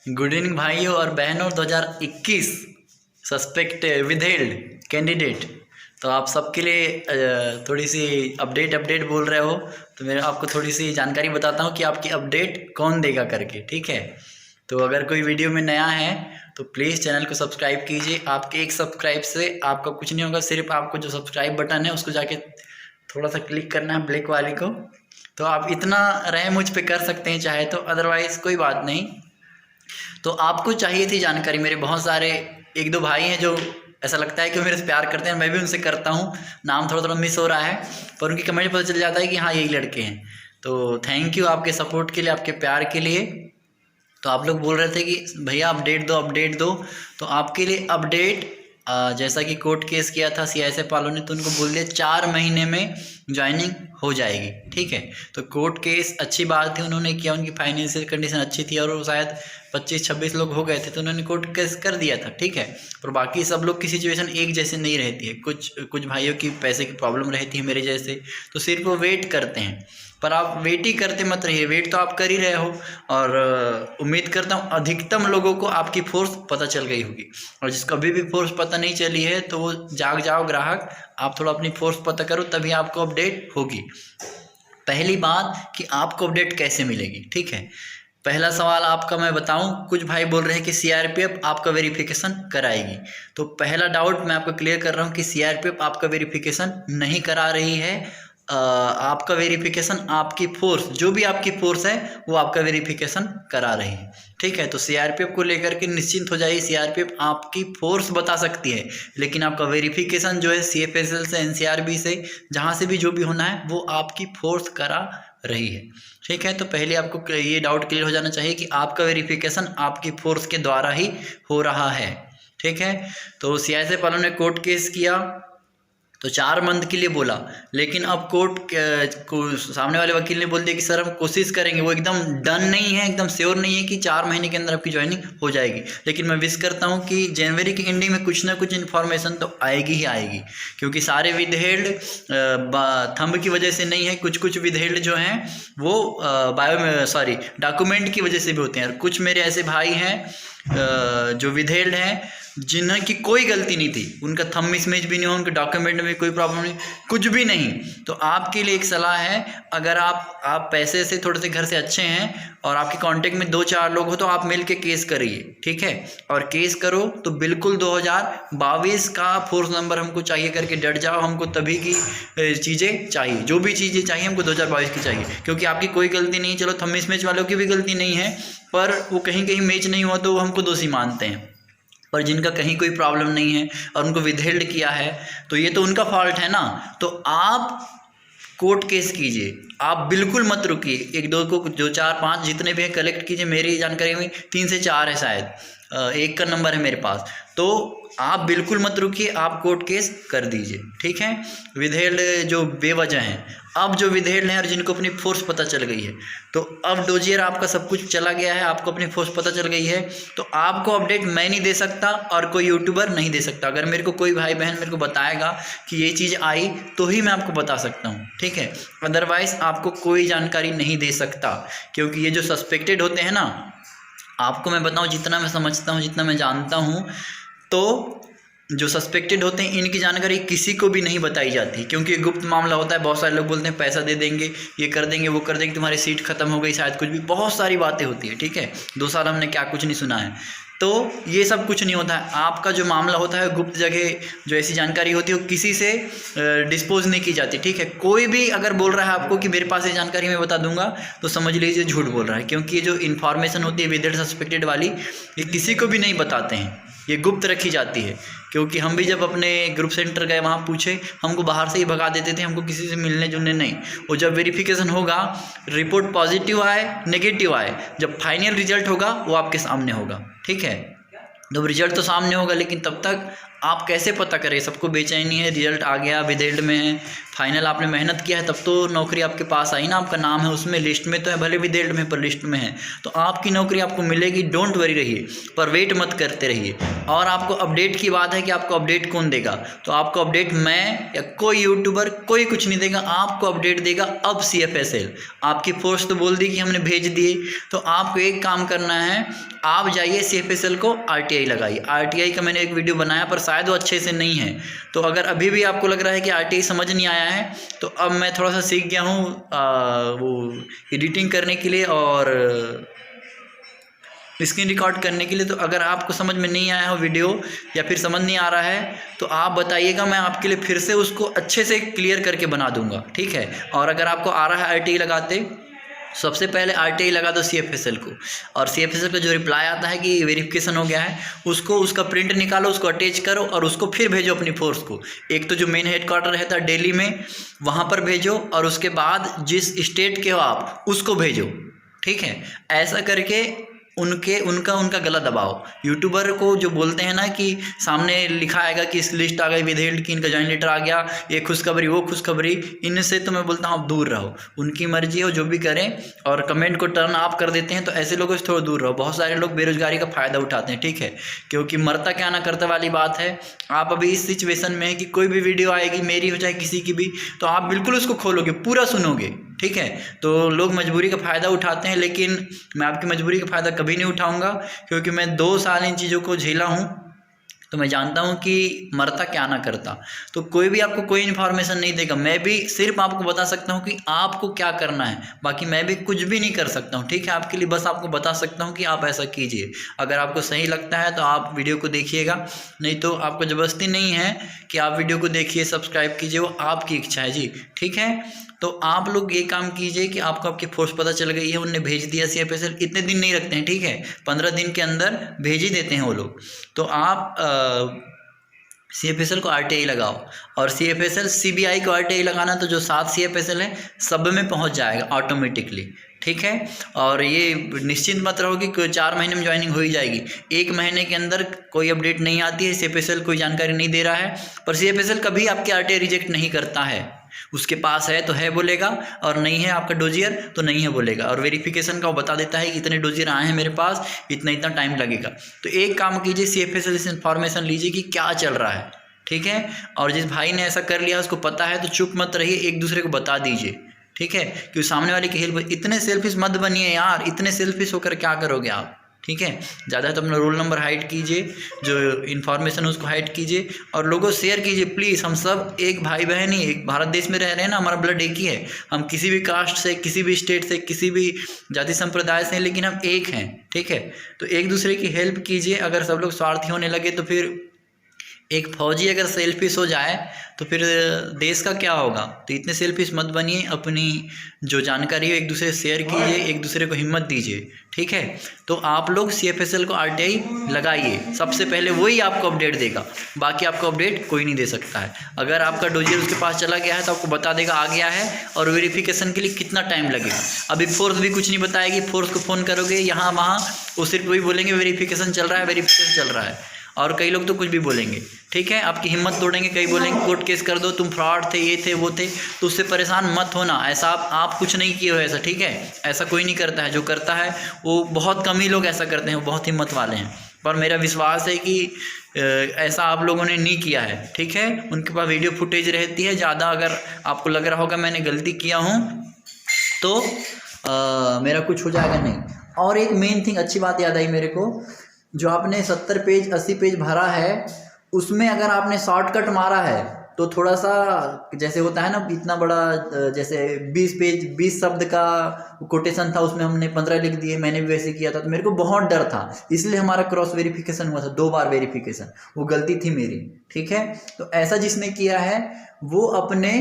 Good evening भाइयों और बहनों। 2021 सस्पेक्ट विदहेल्ड कैंडिडेट। तो आप सबके लिए थोड़ी सी अपडेट बोल रहे हो, तो मैं आपको थोड़ी सी जानकारी बताता हूँ कि आपकी अपडेट कौन देगा करके। ठीक है, तो अगर कोई वीडियो में नया है तो प्लीज़ चैनल को सब्सक्राइब कीजिए। आपके एक सब्सक्राइब से आपका कुछ नहीं होगा, सिर्फ आपको जो सब्सक्राइब बटन है उसको जाके थोड़ा सा क्लिक करना है, ब्लैक वाले को। तो आप इतना रहे मुझ पे कर सकते हैं चाहे तो, अदरवाइज़ कोई बात नहीं। तो आपको चाहिए थी जानकारी। मेरे बहुत सारे एक दो भाई हैं जो ऐसा लगता है कि वो मेरे से प्यार करते हैं, मैं भी उनसे करता हूँ। नाम थोड़ा थोड़ा मिस हो रहा है, पर उनकी कमेंट पता चल जाता है कि हाँ यही लड़के हैं। तो थैंक यू आपके सपोर्ट के लिए, आपके प्यार के लिए। तो आप लोग बोल रहे थे कि भैया अपडेट दो। तो आपके लिए अपडेट, जैसा कि कोर्ट केस किया था CISF वालों ने, तो उनको बोल दिया 4 महीने में ज्वाइनिंग हो जाएगी। ठीक है, तो कोर्ट केस अच्छी बात थी, उन्होंने किया, उनकी फाइनेंशियल कंडीशन अच्छी थी और वो शायद 25-26 लोग हो गए थे, तो उन्होंने कोर्ट केस कर दिया था। ठीक है, पर बाकी सब लोग की सिचुएशन एक जैसे नहीं रहती है। कुछ भाइयों की पैसे की प्रॉब्लम रहती है मेरे जैसे, तो सिर्फ वो वेट करते हैं। पर आप वेट ही करते मत रहिए, वेट तो आप कर ही रहे हो। और उम्मीद करता हूँ अधिकतम लोगों को आपकी फोर्स पता चल गई होगी, और जिसको अभी भी फोर्स पता नहीं चली है तो वो जाग जाओ ग्राहक, आप थोड़ा अपनी फोर्स पता करो, तभी आपको अपडेट होगी। पहली बात कि आपको अपडेट कैसे मिलेगी। ठीक है, पहला सवाल आपका मैं बताऊं, कुछ भाई बोल रहे हैं कि CRPF आपका वेरिफिकेशन कराएगी। तो पहला डाउट मैं आपको क्लियर कर रहा हूं कि CRPF आपका वेरिफिकेशन नहीं करा रही है। आपका वेरिफिकेशन आपकी फोर्स, जो भी आपकी फोर्स है वो आपका वेरिफिकेशन करा रही है। ठीक है, तो CRPF को लेकर के निश्चिंत हो जाइए। CRPF आपकी फोर्स बता सकती है, लेकिन आपका वेरिफिकेशन जो है CFSL से, NCRB से, जहाँ से भी जो भी होना है वो आपकी फोर्स करा रही है। ठीक है, तो पहले आपको ये डाउट क्लियर हो जाना चाहिए कि आपका वेरिफिकेशन आपकी फोर्स के द्वारा ही हो रहा है। ठीक है, तो CISF वालों ने कोर्ट केस किया तो 4 मंथ के लिए बोला, लेकिन अब कोर्ट को सामने वाले वकील ने बोल दिया कि सर हम कोशिश करेंगे। वो एकदम डन नहीं है, एकदम श्योर नहीं है कि 4 महीने के अंदर आपकी ज्वाइनिंग हो जाएगी, लेकिन मैं विश करता हूं कि जनवरी की एंडिंग में कुछ ना कुछ इन्फॉर्मेशन तो आएगी ही आएगी, क्योंकि सारे विदहेल्ड थंब की वजह से नहीं है। कुछ विदहेल्ड जो हैं वो डॉक्यूमेंट की वजह से भी होते हैं। और कुछ मेरे ऐसे भाई हैं जो विदहेल्ड हैं जिनकी कोई गलती नहीं थी, उनका थंब मिसमैच भी नहीं हुआ, उनके डॉक्यूमेंट में कोई प्रॉब्लम नहीं, कुछ भी नहीं। तो आपके लिए एक सलाह है, अगर आप पैसे से थोड़े से घर से अच्छे हैं और आपके कांटेक्ट में 2-4 लोग हो तो आप मिल के केस करिए। ठीक है, और केस करो तो बिल्कुल 2022 का फोर्स नंबर हमको चाहिए करके डट जाओ। हमको तभी की चीज़ें चाहिए, जो भी चीज़ें चाहिए हमको 2022 की चाहिए, क्योंकि आपकी कोई गलती नहीं। चलो थंब मिसमैच वालों की भी गलती नहीं है, पर वो कहीं मैच नहीं हुआ तो वो हमको दोषी मानते हैं। पर जिनका कहीं कोई प्रॉब्लम नहीं है और उनको विदहेल्ड किया है तो ये तो उनका फॉल्ट है ना। तो आप कोर्ट केस कीजिए, आप बिल्कुल मत रुकिए। 1-2 को, जो 4-5 जितने भी हैं कलेक्ट कीजिए। मेरी जानकारी में 3 से 4 है शायद, एक का नंबर है मेरे पास। तो आप बिल्कुल मत रुकिए, आप कोर्ट केस कर दीजिए। ठीक है, विदहेल्ड जो बेवजह हैं, अब जो विदहेल्ड हैं और जिनको अपनी फोर्स पता चल गई है, तो अब डोजियर आपका सब कुछ चला गया है, आपको अपनी फोर्स पता चल गई है, तो आपको अपडेट मैं नहीं दे सकता और कोई यूट्यूबर नहीं दे सकता। अगर मेरे को कोई भाई बहन मेरे को बताएगा कि ये चीज़ आई तो ही मैं आपको बता सकता हूँ। ठीक है, अदरवाइज़ आपको कोई जानकारी नहीं दे सकता, क्योंकि ये जो सस्पेक्टेड होते हैं ना, आपको मैं बताऊं जितना मैं समझता हूं, जितना मैं जानता हूं, तो जो सस्पेक्टेड होते हैं इनकी जानकारी किसी को भी नहीं बताई जाती, क्योंकि ये गुप्त मामला होता है। बहुत सारे लोग बोलते हैं पैसा दे देंगे, ये कर देंगे, वो कर देंगे, तुम्हारी सीट खत्म हो गई, शायद कुछ भी, बहुत सारी बातें होती है। ठीक है, 2 साल हमने क्या कुछ नहीं सुना है। तो ये सब कुछ नहीं होता है। आपका जो मामला होता है गुप्त जगह, जो ऐसी जानकारी होती है वो किसी से डिस्पोज नहीं की जाती। ठीक है, कोई भी अगर बोल रहा है आपको कि मेरे पास ये जानकारी मैं बता दूंगा, तो समझ लीजिए झूठ बोल रहा है, क्योंकि ये जो इन्फॉर्मेशन होती है विदहेल्ड सस्पेक्टेड वाली, ये किसी को भी नहीं बताते हैं, ये गुप्त रखी जाती है। क्योंकि हम भी जब अपने ग्रुप सेंटर गए, वहाँ पूछे, हमको बाहर से ही भगा देते थे, हमको किसी से मिलने जुलने नहीं। और जब वेरिफिकेशन होगा, रिपोर्ट पॉजिटिव आए नेगेटिव आए, जब फाइनल रिजल्ट होगा वो आपके सामने होगा। ठीक है, जब रिजल्ट तो सामने होगा, लेकिन तब तक आप कैसे पता करें? सबको बेचैनी है, रिजल्ट आ गया, विदेल्ड में है, फाइनल आपने मेहनत किया है तब तो नौकरी आपके पास आई ना, आपका नाम है उसमें, लिस्ट में तो है, भले विदेल्ड में पर लिस्ट में है, तो आपकी नौकरी आपको मिलेगी। डोंट वरी रहिए, पर वेट मत करते रहिए। और आपको अपडेट की बात है कि आपको अपडेट कौन देगा, तो आपको अपडेट मैं या कोई यूट्यूबर कोई कुछ नहीं देगा, आपको अपडेट देगा अब CFSL। आपकी फोर्स तो बोल दी कि हमने भेज दिए, तो आपको एक काम करना है, आप जाइए CFSL को RTI लगाइए। RTI का मैंने एक वीडियो बनाया पर शायद वो अच्छे से नहीं है, तो अगर अभी भी आपको लग रहा है कि RTI समझ नहीं आया है, तो अब मैं थोड़ा सा सीख गया हूँ वो एडिटिंग करने के लिए और स्क्रीन रिकॉर्ड करने के लिए। तो अगर आपको समझ में नहीं आया हो वीडियो या फिर समझ नहीं आ रहा है तो आप बताइएगा, मैं आपके लिए फिर से उसको अच्छे से क्लियर करके बना दूंगा, ठीक है। और अगर आपको आ रहा है RTI लगाते, सबसे पहले RTI लगा दो CFSL को, और CFSL का जो रिप्लाई आता है कि वेरिफिकेशन हो गया है, उसको उसका प्रिंट निकालो, उसको अटैच करो और उसको फिर भेजो अपनी फोर्स को। एक तो जो मेन हेडक्वार्टर रहता है दिल्ली में, वहाँ पर भेजो, और उसके बाद जिस स्टेट के हो आप उसको भेजो, ठीक है। ऐसा करके उनका गला दबाओ। यूट्यूबर को जो बोलते हैं ना कि सामने लिखा आएगा कि इस लिस्ट आ गई विदेल्ड की, इनका जॉइनिंग लेटर आ गया, ये खुशखबरी वो खुशखबरी, इनसे तो मैं बोलता हूँ आप दूर रहो। उनकी मर्जी हो जो भी करें, और कमेंट को टर्न ऑफ कर देते हैं, तो ऐसे लोगों से थोड़ा दूर रहो। बहुत सारे लोग बेरोजगारी का फ़ायदा उठाते हैं, ठीक है, क्योंकि मरता क्या ना करता वाली बात है। आप अभी इस सिचुएशन में है कि कोई भी वीडियो आएगी, मेरी हो चाहे किसी की भी, तो आप बिल्कुल उसको खोलोगे, पूरा सुनोगे, ठीक है। तो लोग मजबूरी का फ़ायदा उठाते हैं, लेकिन मैं आपकी मजबूरी का फ़ायदा कभी नहीं उठाऊंगा, क्योंकि मैं 2 साल इन चीज़ों को झेला हूँ, तो मैं जानता हूँ कि मरता क्या ना करता। तो कोई भी आपको कोई इन्फॉर्मेशन नहीं देगा, मैं भी सिर्फ आपको बता सकता हूँ कि आपको क्या करना है, बाकी मैं भी कुछ भी नहीं कर सकता हूँ, ठीक है। आपके लिए बस आपको बता सकता हूँ कि आप ऐसा कीजिए। अगर आपको सही लगता है तो आप वीडियो को देखिएगा, नहीं तो आपको ज़बरदस्ती नहीं है कि आप वीडियो को देखिए, सब्सक्राइब कीजिए, वो आपकी इच्छा है जी, ठीक है। तो आप लोग ये काम कीजिए कि आपको आपकी फोर्स पता चल गई है, उनने भेज दिया CFSL, इतने दिन नहीं रखते हैं, ठीक है, 15 दिन के अंदर भेज ही देते हैं वो लोग। तो आप CFSL को RTI लगाओ, और CFSL CBI को RTI लगाना, तो जो 7 CFSL है सब में पहुंच जाएगा ऑटोमेटिकली, ठीक है। और ये निश्चिंत मत रहो कि 4 महीने में ज्वाइनिंग हो ही जाएगी। 1 महीने के अंदर कोई अपडेट नहीं आती है, CFSL कोई जानकारी नहीं दे रहा है, पर CFSL कभी आपके RTI रिजेक्ट नहीं करता है। उसके पास है तो है बोलेगा, और नहीं है आपका डोजियर तो नहीं है बोलेगा, और वेरिफिकेशन का वो बता देता है कि इतने डोजियर आए हैं मेरे पास, इतना टाइम लगेगा। तो एक काम कीजिए, CFSL से इन्फॉर्मेशन लीजिए कि क्या चल रहा है, ठीक है। और जिस भाई ने ऐसा कर लिया उसको पता है, तो चुप मत रहिए, एक दूसरे को बता दीजिए, ठीक है। क्योंकि सामने वाले की हेल्प, इतने सेल्फिश मत बनिए यार, इतने सेल्फिश होकर क्या करोगे आप, ठीक है। ज़्यादा तो अपना रोल नंबर हाइड कीजिए, जो इन्फॉर्मेशन उसको हाइड कीजिए, और लोगों शेयर कीजिए प्लीज़। हम सब एक भाई बहन ही, एक भारत देश में रह रहे हैं ना, हमारा ब्लड एक ही है। हम किसी भी कास्ट से, किसी भी स्टेट से, किसी भी जाति संप्रदाय से, लेकिन हम एक हैं, ठीक है। तो एक दूसरे की हेल्प कीजिए। अगर सब लोग स्वार्थी होने लगे तो फिर एक फौजी अगर सेल्फिश हो जाए तो फिर देश का क्या होगा। तो इतने सेल्फिश मत बनिए, अपनी जो जानकारी है एक दूसरे से शेयर कीजिए, एक दूसरे को हिम्मत दीजिए, ठीक है। तो आप लोग CFSL को RTI लगाइए, सबसे पहले वही आपको अपडेट देगा, बाकी आपको अपडेट कोई नहीं दे सकता है। अगर आपका डोजियर उसके पास चला गया है तो आपको बता देगा आ गया है, और वेरिफिकेशन के लिए कितना टाइम लगेगा। अभी फोर्स भी कुछ नहीं बताएगी, फोर्स को फ़ोन करोगे यहाँ वहाँ, वो सिर्फ वही बोलेंगे वेरिफिकेशन चल रहा है, वेरिफिकेशन चल रहा है, और कई लोग तो कुछ भी बोलेंगे, ठीक है। आपकी हिम्मत तोड़ेंगे, कई बोलेंगे कोर्ट केस कर दो, तुम फ्रॉड थे, ये थे वो थे, तो उससे परेशान मत होना। ऐसा आप कुछ नहीं किए हो ऐसा, ठीक है। ऐसा कोई नहीं करता है, जो करता है वो बहुत कम ही लोग ऐसा करते हैं, वो बहुत हिम्मत वाले हैं। पर मेरा विश्वास है कि ऐसा आप लोगों ने नहीं किया है, ठीक है। उनके पास वीडियो फुटेज रहती है ज़्यादा। अगर आपको लग रहा होगा मैंने गलती किया हूँ तो मेरा कुछ हो जाएगा नहीं। और एक मेन थिंग, अच्छी बात याद आई मेरे को, जो आपने 70 पेज 80 पेज भरा है, उसमें अगर आपने शॉर्टकट मारा है तो थोड़ा सा, जैसे होता है ना इतना बड़ा, जैसे 20 पेज 20 शब्द का कोटेशन था, उसमें हमने 15 लिख दिए। मैंने भी वैसे किया था, तो मेरे को बहुत डर था, इसलिए हमारा क्रॉस वेरिफिकेशन हुआ था, 2 बार वेरिफिकेशन, वो गलती थी मेरी, ठीक है। तो ऐसा जिसने किया है वो अपने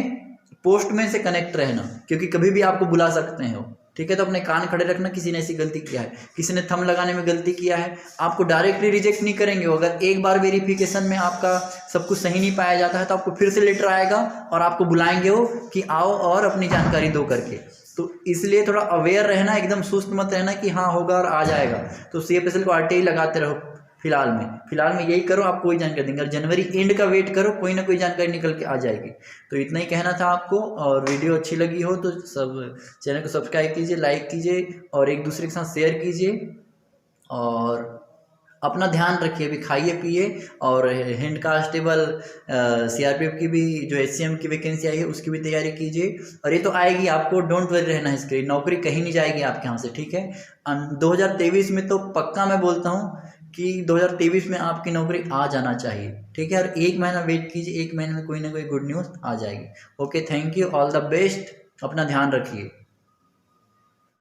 पोस्टमैन से कनेक्ट रहना, क्योंकि कभी भी आपको बुला सकते हैं वो, ठीक है। तो अपने कान खड़े रखना, किसी ने ऐसी गलती किया है, किसी ने थंब लगाने में गलती किया है, आपको डायरेक्टली रिजेक्ट नहीं करेंगे। अगर एक बार वेरिफिकेशन में आपका सब कुछ सही नहीं पाया जाता है तो आपको फिर से लेटर आएगा और आपको बुलाएंगे वो कि आओ और अपनी जानकारी दो करके। तो इसलिए थोड़ा अवेयर रहना, एकदम सुस्त मत रहना कि हाँ होगा और आ जाएगा। तो CFSL को RTI लगाते रहो, फिलहाल में यही करो, आप कोई जानकारी देंगे। और जनवरी एंड का वेट करो, कोई ना कोई जानकारी निकल के आ जाएगी। तो इतना ही कहना था आपको। और वीडियो अच्छी लगी हो तो सब चैनल को सब्सक्राइब कीजिए, लाइक कीजिए और एक दूसरे के साथ शेयर कीजिए। और अपना ध्यान रखिए, अभी खाइए पिए। और हेड कांस्टेबल सीआरपीएफ की भी जो एचसीएम की वैकेंसी आई है उसकी भी तैयारी कीजिए। और ये तो आएगी, आपको डोंट वरी रहना है, इसके नौकरी कहीं नहीं जाएगी आपके यहाँ से, ठीक है। 2023 में तो पक्का मैं बोलता हूँ कि 2023 में आपकी नौकरी आ जाना चाहिए, ठीक है। और एक महीना वेट कीजिए, एक महीने में कोई ना कोई गुड न्यूज़ आ जाएगी। Okay, thank you, all the best, अपना ध्यान रखिए।